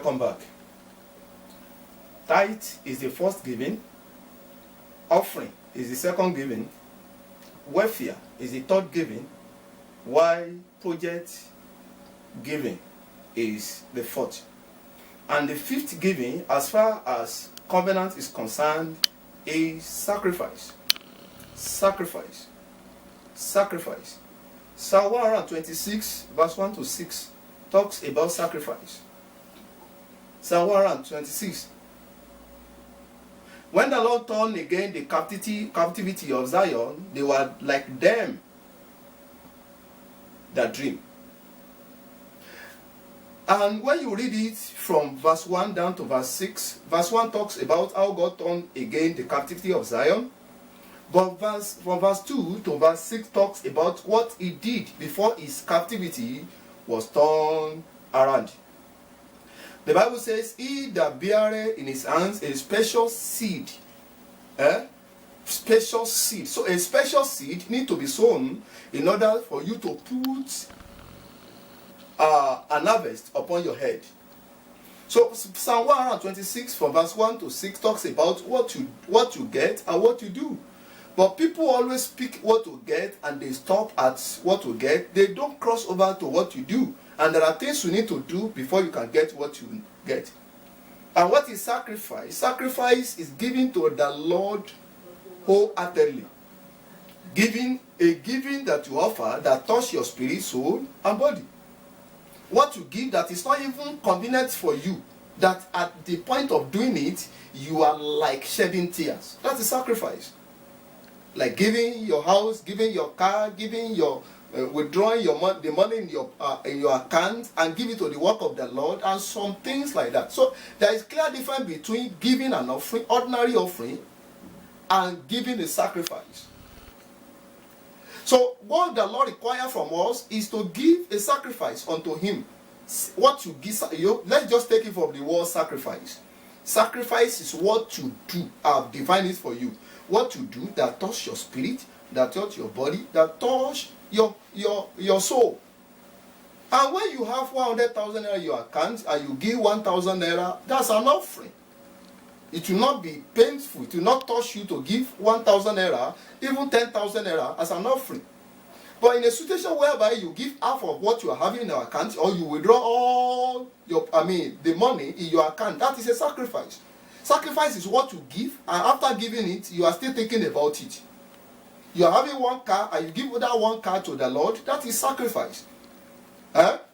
Welcome back. Tithe is the first giving. Offering is the second giving. Welfare is the third giving. While project giving is the fourth. And the fifth giving, as far as covenant is concerned, is sacrifice. Sacrifice. Sacrifice. Psalm 126, verse 1 to 6, talks about sacrifice. Psalm 126. When the Lord turned again the captivity of Zion, they were like them that dream. And when you read it from verse 1 down to verse 6, verse 1 talks about how God turned again the captivity of Zion. But from verse 2 to verse 6 talks about what he did before his captivity was turned around. The Bible says, he that beareth in his hands a special seed. Special seed. So a special seed need to be sown in order for you to put an harvest upon your head. So Psalm 126 from verse 1 to 6 talks about what you get and what you do. But people always speak what to get and they stop at what to get. They don't cross over to what you do. And there are things you need to do before you can get what you get. And what is sacrifice? Sacrifice is giving to the Lord wholeheartedly. A giving that you offer that touch your spirit, soul, and body. What you give that is not even convenient for you, that at the point of doing it, you are like shedding tears. That is sacrifice. Like giving your house, giving your car, giving your withdrawing the money in your account and give it to the work of the Lord, and some things like that. So there is clear difference between giving an offering, ordinary offering, and giving a sacrifice. So what the Lord requires from us is to give a sacrifice unto Him. What you give, let's just take it from the word sacrifice. Sacrifice is what you do. I've defined it for you. What you do that touch your spirit, that touch your body, that touch your soul. And when you have 100,000 naira in your account and you give 1,000 naira, that's an offering. It will not be painful. It will not touch you to give 1,000 naira, even 10,000 naira as an offering. But in a situation whereby you give half of what you are having in your account, or you withdraw all the money in your account, that is a sacrifice. Sacrifice is what you give, and after giving it, you are still thinking about it. You are having one car, and you give that one car to the Lord, that is sacrifice.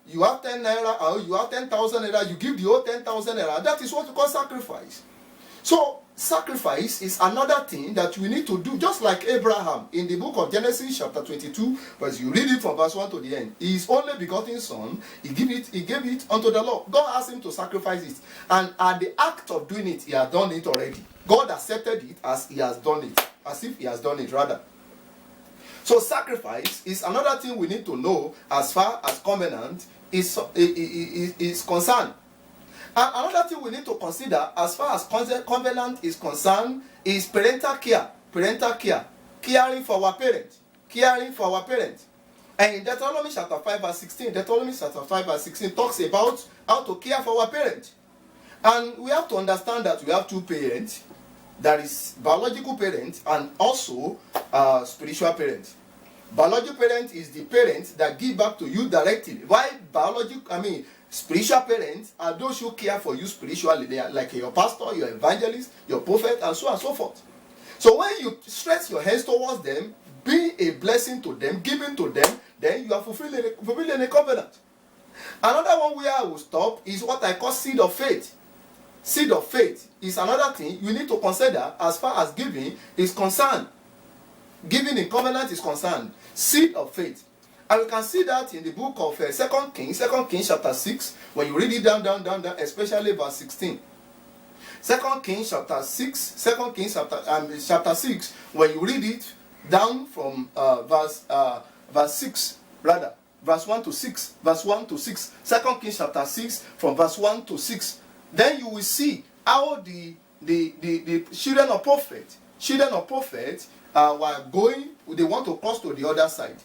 You have 10 naira, or you have 10,000 naira, you give the whole 10,000 naira, that is what you call sacrifice. So, sacrifice is another thing that we need to do, just like Abraham in the book of Genesis chapter 22, as you read it from verse 1 to the end. His only begotten son, he gave it unto the Lord. God asked him to sacrifice it, and at the act of doing it, he had done it already. God accepted it as he has done it, as if he has done it rather. So sacrifice is another thing we need to know as far as covenant is concerned. And another thing we need to consider as far as covenant is concerned is parental care. Parental care. Caring for our parents. Caring for our parents. And in Deuteronomy chapter 5 verse 16, Deuteronomy chapter 5 verse 16 talks about how to care for our parents. And we have to understand that we have two parents. There is biological parents and also spiritual parents. Biological parent is the parent that give back to you directly. Why spiritual parents are those who care for you spiritually. They are like your pastor, your evangelist, your prophet, and so on and so forth. So when you stretch your hands towards them, be a blessing to them, giving to them, then you are fulfilling a covenant. Another one where I will stop is what I call seed of faith. Seed of faith is another thing you need to consider as far as giving is concerned. Giving in covenant is concerned. Seed of faith. And we can see that in the book of 2 Kings chapter 6, when you read it down, especially verse 16. 2 Kings chapter 6, when you read it down from verse 6, rather, verse 1 to 6, 2 Kings chapter 6, from verse 1 to 6, then you will see how the children of prophet were going, they want to cross to the other side.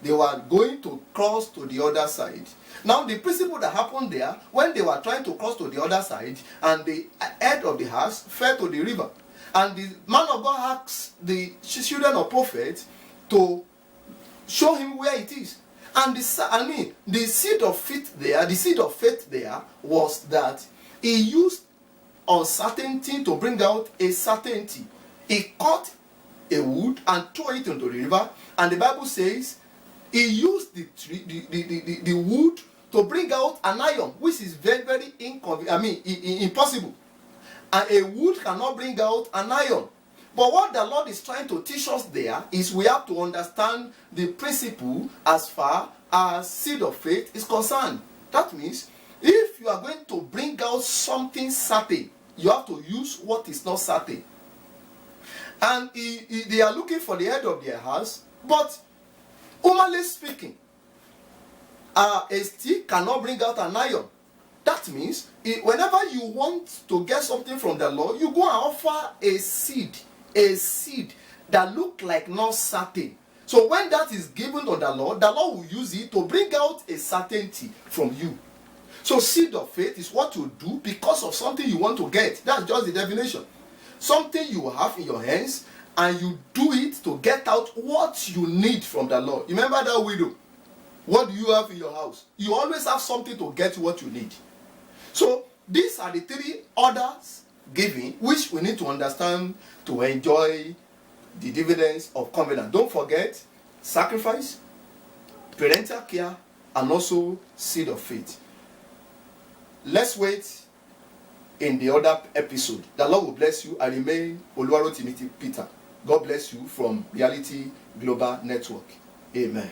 They were going to cross to the other side. Now, the principle that happened there, when they were trying to cross to the other side, and the head of the house fell to the river, and the man of God asked the children of prophet to show him where it is. And the seed of faith there was that he used uncertainty to bring out a certainty. He cut a wood and threw it into the river, and the Bible says he used the wood to bring out an iron, which is very, very impossible. And a wood cannot bring out an iron. But what the Lord is trying to teach us there is we have to understand the principle as far as seed of faith is concerned. That means if you are going to bring out something certain, you have to use what is not certain. And they are looking for the head of their house, but humanly speaking, a stick cannot bring out an iron. That means whenever you want to get something from the Lord, you go and offer a seed that look like not certain. So when that is given to the Lord will use it to bring out a certainty from you. So seed of faith is what you do because of something you want to get. That's just the definition. Something you have in your hands, and you do it to get out what you need from the Lord. Remember that widow? What do you have in your house? You always have something to get what you need. So these are the three orders given, which we need to understand to enjoy the dividends of covenant. Don't forget sacrifice, parental care, and also seed of faith. Let's wait in the other episode. The Lord will bless you. I remain Oluwarotimi Peter. God bless you from Reality Global Network. Amen.